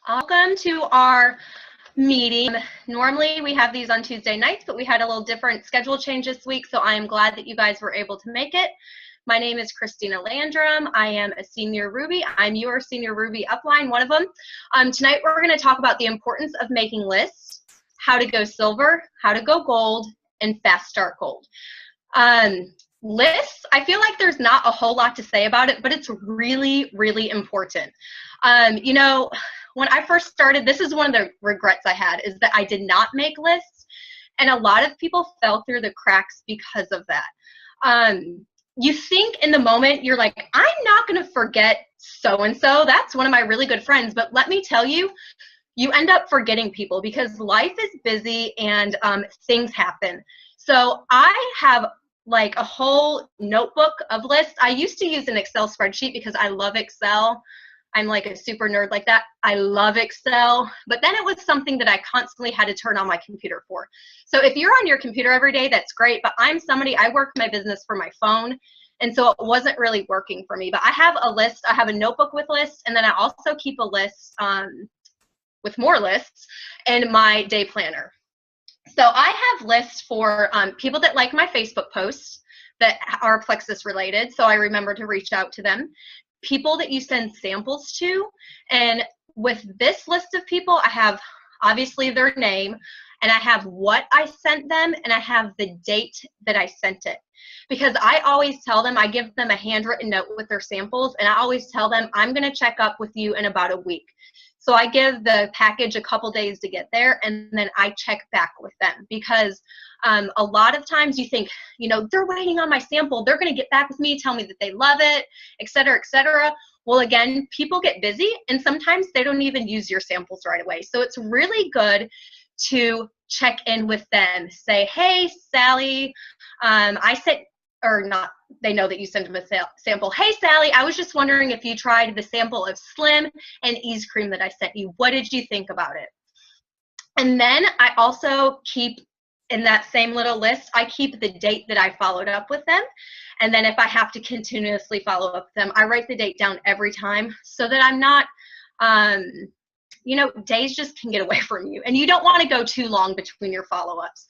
Welcome to our meeting. Normally we have these on Tuesday nights, but we had a little different schedule change this week, so I am glad that you guys were able to make it. My name is Kristina Landrum. I am a senior Ruby. I'm your senior Ruby upline, one of them. Tonight we're going to talk about the importance of making lists, how to go silver, how to go gold, and fast start gold. Lists, I feel like there's not a whole lot to say about it, but it's really, really important. You know, when I first started, this is one of the regrets I had, is that I did not make lists, and a lot of people fell through the cracks because of that. You think in the moment, you're like, I'm not going to forget so-and-so. That's one of my really good friends, but let me tell you, you end up forgetting people because life is busy and things happen. So I have like a whole notebook of lists. I used to use an Excel spreadsheet because I love Excel. I'm like a super nerd like that. I love Excel, but then it was something that I constantly had to turn on my computer for. So if you're on your computer every day, that's great, but I'm somebody, I work my business for my phone, and so it wasn't really working for me. But I have a list, I have a notebook with lists, and then I also keep a list with more lists in my day planner. So I have lists for people that like my Facebook posts that are Plexus related, so I remember to reach out to them. People that you send samples to, and with this list of people, I have obviously their name, and I have what I sent them, and I have the date that I sent it. Because I always tell them, I give them a handwritten note with their samples, and I always tell them, I'm gonna check up with you in about a week. So I give the package a couple days to get there, and then I check back with them, because a lot of times you think, you know, they're waiting on my sample, they're gonna get back with me, tell me that they love it, et cetera, et cetera. Well, again, people get busy, and sometimes they don't even use your samples right away. So it's really good to check in with them. Say, hey, Sally, I sent, or not, they know that you sent them a sample. Hey, Sally, I was just wondering if you tried the sample of Slim and Ease Cream that I sent you. What did you think about it? And then I also keep, in that same little list, I keep the date that I followed up with them. And then if I have to continuously follow up with them, I write the date down every time so that I'm not, you know, days just can get away from you, and you don't want to go too long between your follow-ups.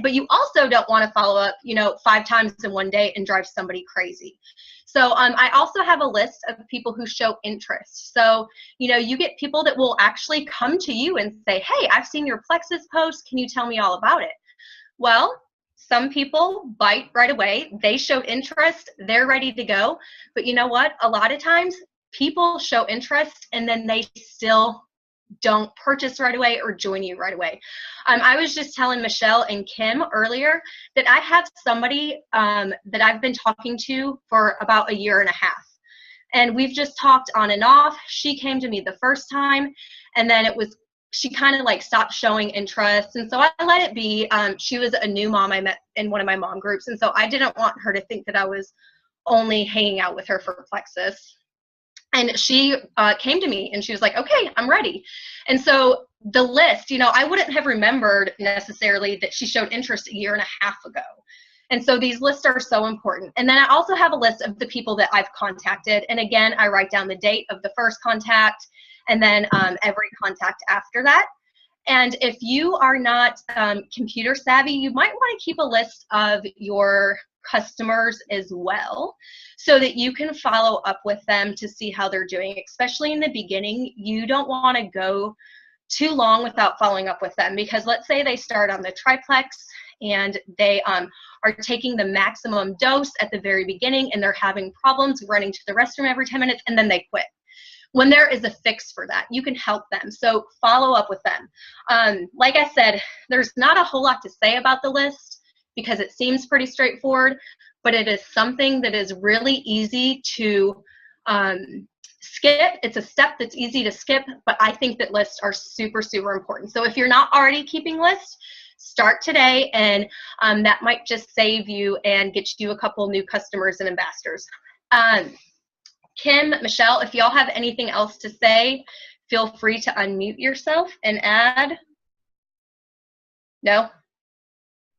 But you also don't want to follow up, you know, 5 times in one day and drive somebody crazy. So I also have a list of people who show interest. So, you know, you get people that will actually come to you and say, hey, I've seen your Plexus post. Can you tell me all about it? Well, some people bite right away. They show interest. They're ready to go. But you know what? A lot of times people show interest and then they still don't purchase right away or join you right away. I was just telling Michelle and Kim earlier that I have somebody that I've been talking to for about a year and a half. And we've just talked on and off. She came to me the first time, and then she kind of like stopped showing interest. And so I let it be. She was a new mom I met in one of my mom groups. And so I didn't want her to think that I was only hanging out with her for Plexus. And she came to me and she was like, okay, I'm ready. And so the list, you know, I wouldn't have remembered necessarily that she showed interest a year and a half ago. And so these lists are so important. And then I also have a list of the people that I've contacted. And again, I write down the date of the first contact and then every contact after that. And if you are not computer savvy, you might want to keep a list of your customers as well, so that you can follow up with them to see how they're doing. Especially in the beginning, you don't want to go too long without following up with them, because let's say they start on the triplex and they are taking the maximum dose at the very beginning and they're having problems running to the restroom every 10 minutes and then they quit. When there is a fix for that, you can help them. So follow up with them. Like I said, there's not a whole lot to say about the list because it seems pretty straightforward, but it is something that is really easy to skip. It's a step that's easy to skip, but I think that lists are super, super important. So if you're not already keeping lists, start today, and that might just save you and get you a couple new customers and ambassadors. Kim, Michelle, if y'all have anything else to say, feel free to unmute yourself and add. No?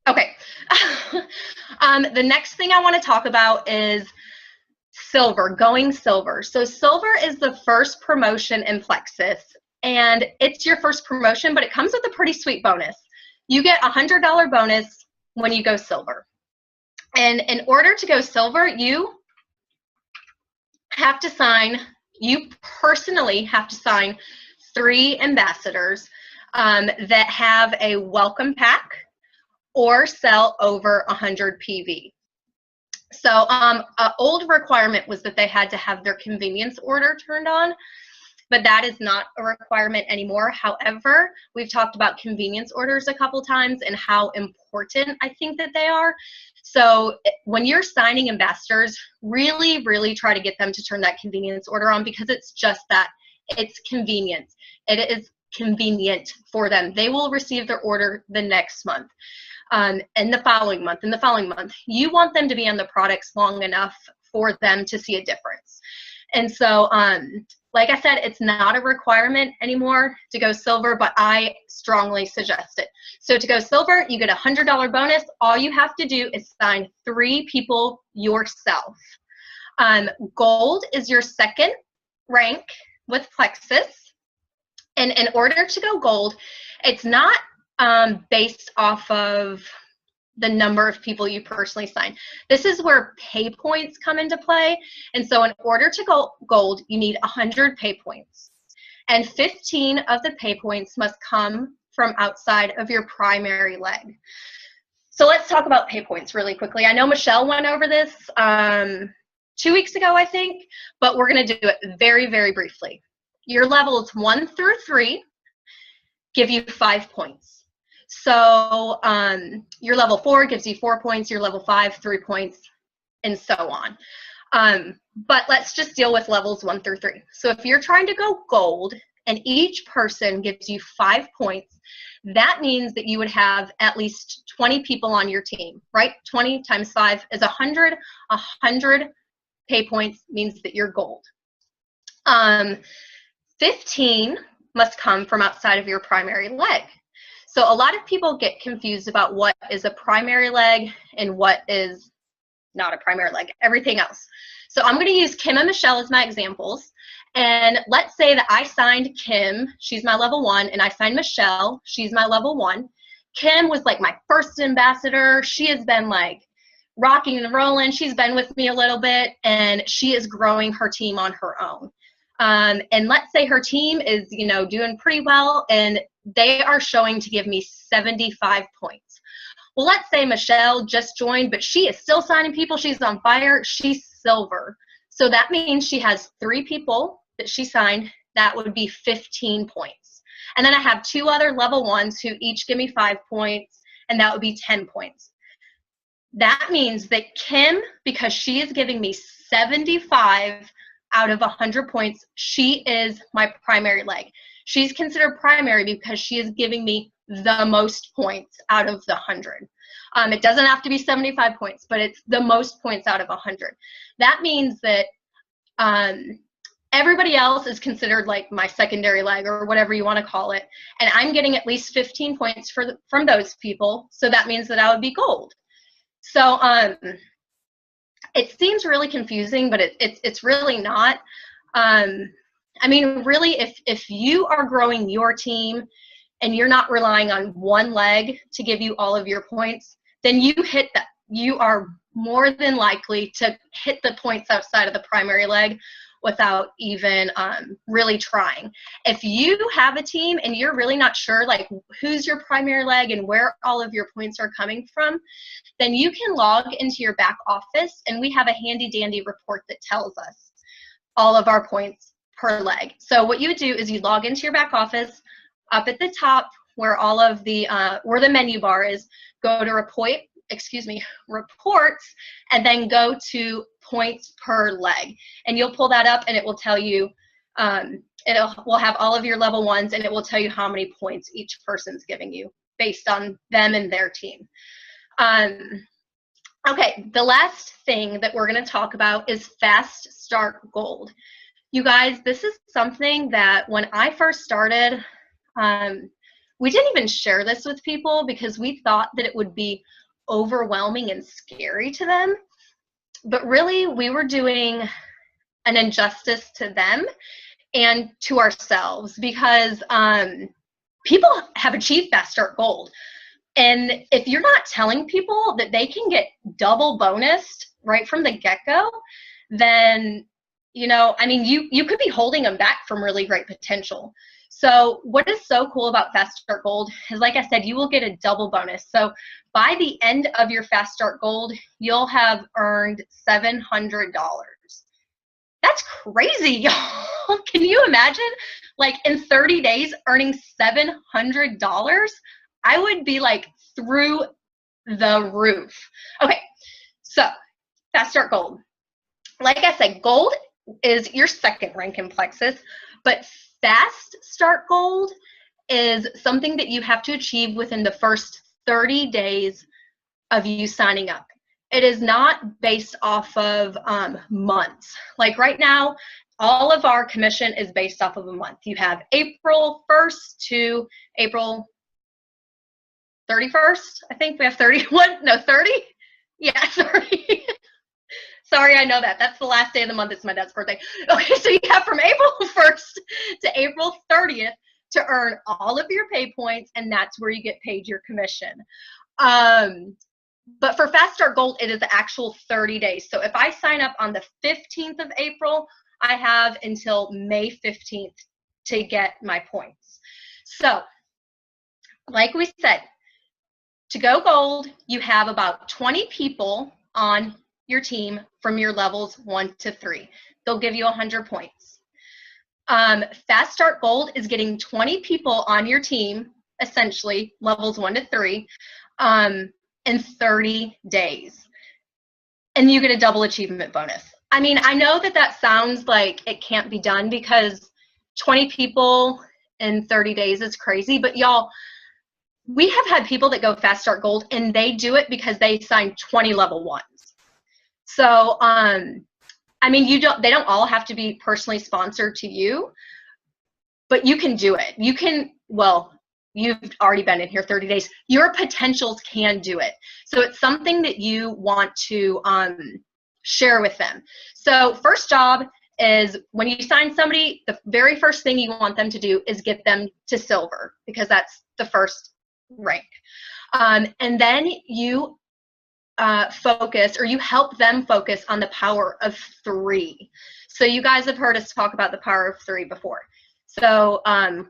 Okay. The next thing I want to talk about is silver, going silver. So silver is the first promotion in Plexus, and it's your first promotion, but it comes with a pretty sweet bonus. You get a $100 bonus when you go silver. And in order to go silver, you personally have to sign 3 ambassadors that have a welcome pack or sell over 100 PV. So an old requirement was that they had to have their convenience order turned on, but that is not a requirement anymore. However, we've talked about convenience orders a couple times and how important I think that they are. So when you're signing ambassadors, really, really try to get them to turn that convenience order on, because it's just that. It's convenience. It is convenient for them. They will receive their order the next month, and the following month, and the following month. You want them to be on the products long enough for them to see a difference. And so, like I said, it's not a requirement anymore to go silver, but I strongly suggest it. So to go silver, you get a $100 bonus. All you have to do is sign 3 people yourself. Gold is your second rank with Plexus. And in order to go gold, it's not based off of the number of people you personally sign. This is where pay points come into play. And so in order to go gold, you need 100 pay points. And 15 of the pay points must come from outside of your primary leg. So let's talk about pay points really quickly. I know Michelle went over this 2 weeks ago, I think, but we're going to do it very, very briefly. Your levels 1 through 3 give you 5 points. So your level 4 gives you 4 points, your level 5, 3 points, and so on. But let's just deal with levels 1 through 3. So if you're trying to go gold and each person gives you 5 points, that means that you would have at least 20 people on your team, right? 20 times 5 is 100. 100 pay points means that you're gold. 15 must come from outside of your primary leg. So a lot of people get confused about what is a primary leg and what is not a primary leg, everything else. So I'm going to use Kim and Michelle as my examples. And let's say that I signed Kim, she's my level 1, and I signed Michelle, she's my level 1. Kim was like my first ambassador. She has been like rocking and rolling. She's been with me a little bit, and she is growing her team on her own. And let's say her team is, doing pretty well, and they are showing to give me 75 points. Well, let's say Michelle just joined, but she is still signing people. She's on fire. She's silver. So that means she has 3 people that she signed. That would be 15 points. And then I have 2 other level 1s who each give me 5 points, and that would be 10 points. That means that Kim, because she is giving me 75 out of 100 points, she is my primary leg. She's considered primary because she is giving me the most points out of the 100. It doesn't have to be 75 points, but it's the most points out of 100. That means that everybody else is considered like my secondary leg or whatever you want to call it, and I'm getting at least 15 points from those people, so that means that I would be gold. So it seems really confusing, but it's really not. I mean, really, if you are growing your team and you're not relying on one leg to give you all of your points, then you are more than likely to hit the points outside of the primary leg without even really trying. If you have a team and you're really not sure like who's your primary leg and where all of your points are coming from, then you can log into your back office, and we have a handy dandy report that tells us all of our points per leg. So what you would do is you log into your back office. Up at the top where all of the where the menu bar is, go to reports, and then go to points per leg, and you'll pull that up, and it will tell you will have all of your level 1s, and it will tell you how many points each person's giving you based on them and their team. Okay, the last thing that we're going to talk about is fast start gold. You guys, this is something that when I first started, we didn't even share this with people because we thought that it would be overwhelming and scary to them. But really, we were doing an injustice to them and to ourselves, because people have achieved Fast Start Gold. And if you're not telling people that they can get double bonused right from the get-go, then, you know, I mean, you could be holding them back from really great potential. So what is so cool about Fast Start Gold is, like I said, you will get a double bonus. So by the end of your Fast Start Gold, you'll have earned $700. That's crazy, y'all. Can you imagine? Like in 30 days earning $700? I would be like through the roof. Okay, so Fast Start Gold. Like I said, Gold is your second rank in Plexus, but Fast Start Gold is something that you have to achieve within the first 30 days of you signing up. It is not based off of months. Like right now, all of our commission is based off of a month. You have April 1st to April 31st. I think we have 31, no, 30? Yeah, 30. Sorry, I know that. That's the last day of the month. It's my dad's birthday. Okay, so you have from April 1st to April 30th to earn all of your pay points, and that's where you get paid your commission. But for Fast Start Gold, it is the actual 30 days. So if I sign up on the 15th of April, I have until May 15th to get my points. So, like we said, to go gold, you have about 20 people on your team from your levels 1 to 3. They'll give you 100 points. Fast Start Gold is getting 20 people on your team, essentially, levels 1 to 3, in 30 days. And you get a double achievement bonus. I mean, I know that that sounds like it can't be done because 20 people in 30 days is crazy, but y'all, we have had people that go Fast Start Gold and they do it because they signed 20 level 1s. So, I mean, they don't all have to be personally sponsored to you, but you can do it. You can, well, you've already been in here 30 days. Your potentials can do it. So it's something that you want to share with them. So first job is when you sign somebody, the very first thing you want them to do is get them to silver, because that's the first rank. And then you focus, or you help them focus on the power of 3. So you guys have heard us talk about the power of 3 before. So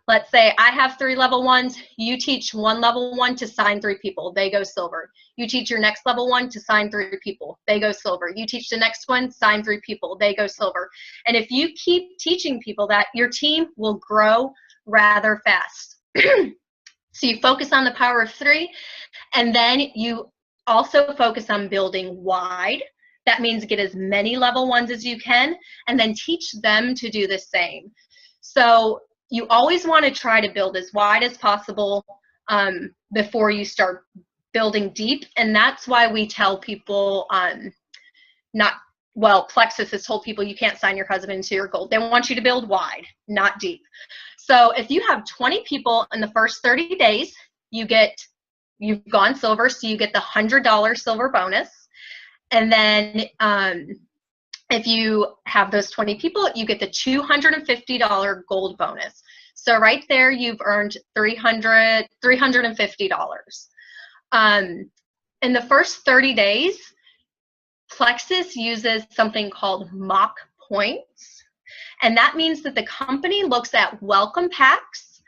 let's say I have 3 level 1s. You teach one level 1 to sign 3 people. They go silver. You teach your next level 1 to sign 3 people. They go silver. You teach the next one, sign 3 people. They go silver. And if you keep teaching people that, your team will grow rather fast. So you focus on the power of 3, and then you also focus on building wide. That means get as many level 1s as you can, and then teach them to do the same. So you always want to try to build as wide as possible before you start building deep. And that's why we tell people Plexus has told people you can't sign your husband into your gold. They want you to build wide, not deep. So if you have 20 people in the first 30 days, you've gone silver, so you get the $100 silver bonus. And then if you have those 20 people, you get the $250 gold bonus. So right there, you've earned $350. In the first 30 days, Plexus uses something called mock points. And that means that the company looks at welcome packs,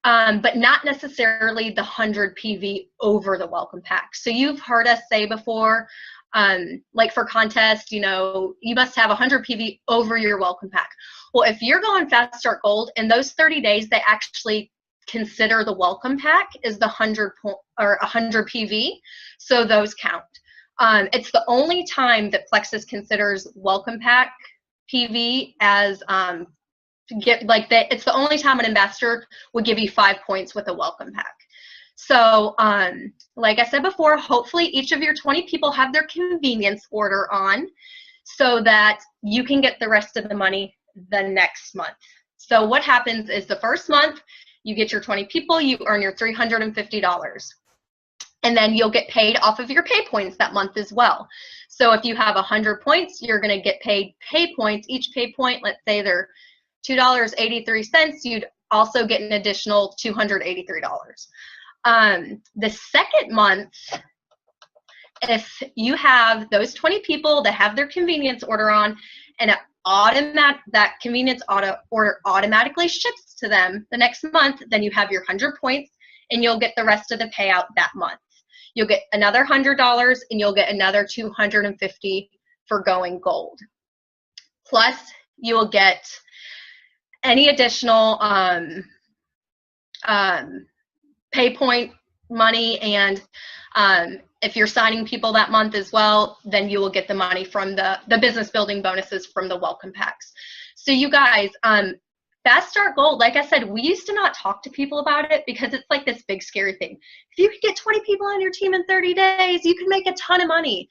but not necessarily the 100 PV over the welcome pack. So you've heard us say before, like for contests, you know, you must have 100 PV over your welcome pack. Well, if you're going Fast Start Gold, in those 30 days, they actually consider the welcome pack is the 100 PV, so those count. It's the only time that Plexus considers welcome pack PV as it's the only time an ambassador would give you 5 points with a welcome pack. So like I said before, hopefully each of your 20 people have their convenience order on so that you can get the rest of the money the next month. So what happens is the first month, you get your 20 people, you earn your $350. And then you'll get paid off of your pay points that month as well. So if you have 100 points, you're going to get paid pay points. Each pay point, let's say they're $2.83, you'd also get an additional $283. The second month, if you have those 20 people that have their convenience order on, and that convenience order automatically ships to them the next month, then you have your 100 points, and you'll get the rest of the payout that month. You'll get another $100, and you'll get another $250 for going gold. Plus, you will get any additional pay point money, and if you're signing people that month as well, then you will get the money from the business building bonuses from the welcome packs. So you guys, Fast Start Gold, like I said, we used to not talk to people about it because it's like this big scary thing. If you could get 20 people on your team in 30 days, you can make a ton of money.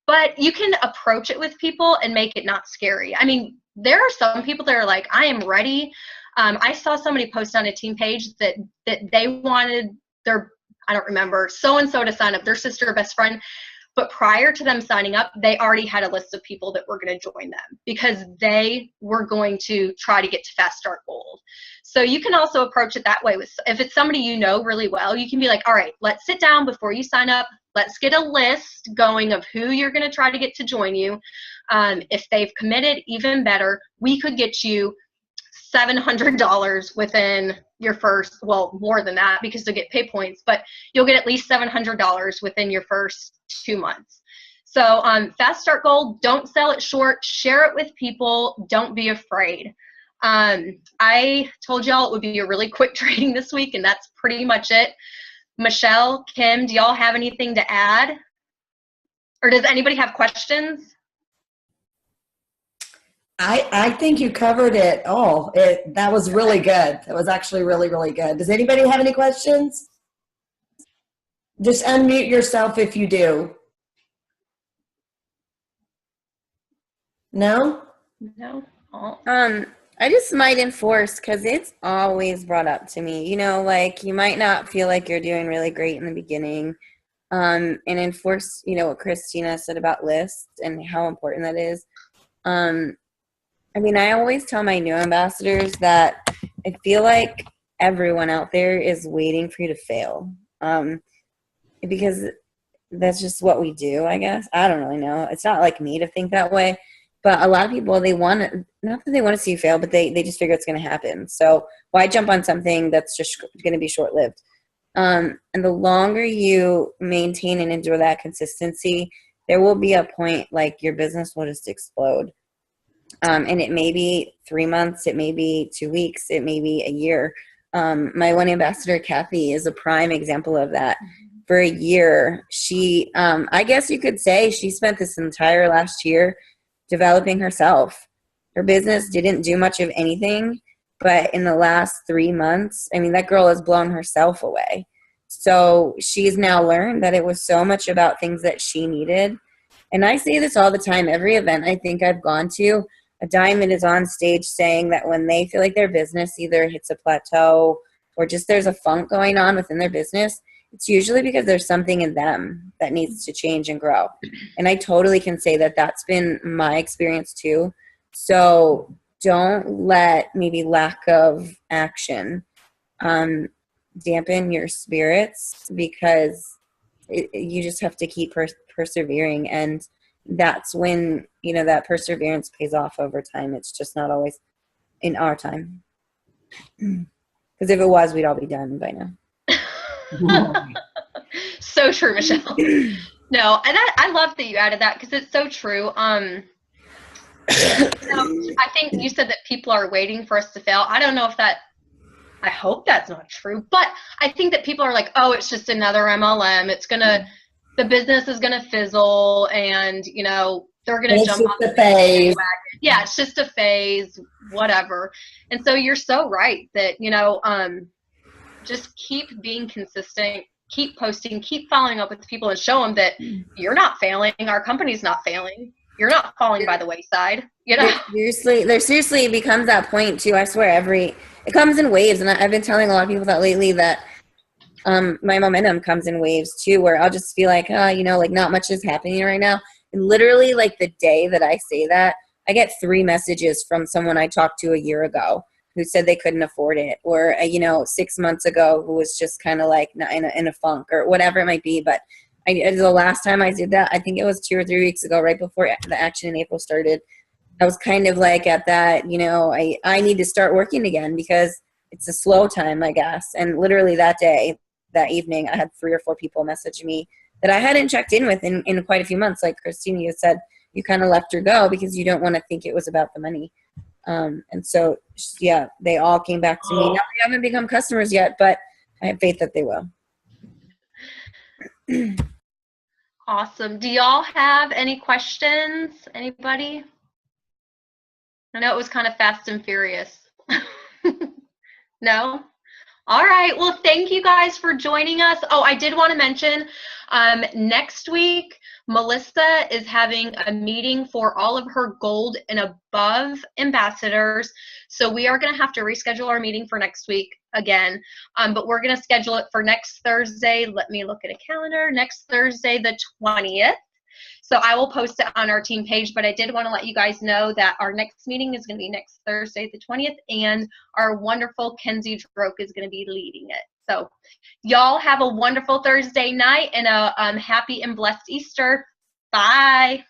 But you can approach it with people and make it not scary. I mean, there are some people that are like, I am ready. I saw somebody post on a team page that they wanted their, I don't remember, so-and-so to sign up, their sister or best friend. But prior to them signing up, they already had a list of people that were going to join them because they were going to try to get to Fast Start Gold. So you can also approach it that way. If it's somebody you know really well, you can be like, all right, let's sit down before you sign up. Let's get a list going of who you're going to try to get to join you. If they've committed, even better, we could get you $700 within your first, well, more than that because you'll get pay points, but you'll get at least $700 within your first 2 months. So Fast Start Gold, don't sell it short, share it with people, don't be afraid. I told y'all it would be a really quick trading this week, and that's pretty much it. Michelle, Kim, do y'all have anything to add? Or does anybody have questions? I think you covered it all. That was really good. That was actually really, really good. Does anybody have any questions? Just unmute yourself if you do. No? No. Oh. I just might enforce, because it's always brought up to me, you know, like you might not feel like you're doing really great in the beginning, and enforce, you know, what Kristina said about lists and how important that is. I mean, I always tell my new ambassadors that I feel like everyone out there is waiting for you to fail, because that's just what we do, I guess. I don't really know. It's not like me to think that way. But a lot of people, they want to, not that they want to see you fail, but they just figure it's going to happen. So why jump on something that's just going to be short-lived? And the longer you maintain and endure that consistency, there will be a point like your business will just explode. And it may be 3 months, it may be 2 weeks, it may be a year. My one ambassador, Kathy, is a prime example of that. For a year, she, I guess you could say she spent this entire last year developing herself. Her business didn't do much of anything, but in the last 3 months, I mean, that girl has blown herself away. So she's now learned that it was so much about things that she needed. And I say this all the time. Every event I think I've gone to, a diamond is on stage saying that when they feel like their business either hits a plateau or just there's a funk going on within their business, it's usually because there's something in them that needs to change and grow. And I totally can say that that's been my experience too. So don't let maybe lack of action dampen your spirits, because you just have to keep persevering. And that's when, you know, that perseverance pays off over time. It's just not always in our time. Because if it was, we'd all be done by now. So true, Michelle. No, and I love that you added that because it's so true. I think you said that people are waiting for us to fail. I don't know if that, I hope that's not true, but I think that people are like, oh, it's just another MLM. It's gonna, the business is gonna fizzle, and you know they're gonna jump on the phase. Yeah, it's just a phase, whatever. And so you're so right that, you know, just keep being consistent, keep posting, keep following up with people, and show them that you're not failing. Our company's not failing. You're not falling by the wayside. You know, there seriously becomes that point too. I swear, it comes in waves, and I've been telling a lot of people that lately that my momentum comes in waves too, where I'll just feel like, you know, like not much is happening right now. And literally, like the day that I say that, I get 3 messages from someone I talked to a year ago who said they couldn't afford it, or 6 months ago who was just kind of like in a funk or whatever it might be. But the last time I did that, I think it was 2 or 3 weeks ago, right before the action in April started. I was kind of like at that, I need to start working again because it's a slow time, I guess. And literally that evening, I had 3 or 4 people message me that I hadn't checked in with in quite a few months. Like Kristina, you said, you kind of left her go because you don't want to think it was about the money. And so, yeah, they all came back to me. Now they haven't become customers yet, but I have faith that they will. Awesome. Do y'all have any questions? Anybody? I know it was kind of fast and furious. No? All right. Well, thank you guys for joining us. Oh, I did want to mention next week, Melissa is having a meeting for all of her gold and above ambassadors. So we are going to have to reschedule our meeting for next week again, but we're going to schedule it for next Thursday. Let me look at a calendar. Next Thursday, the 20th. So I will post it on our team page, but I did want to let you guys know that our next meeting is going to be next Thursday, the 20th, and our wonderful Kenzie Droke is going to be leading it. So y'all have a wonderful Thursday night and a happy and blessed Easter. Bye.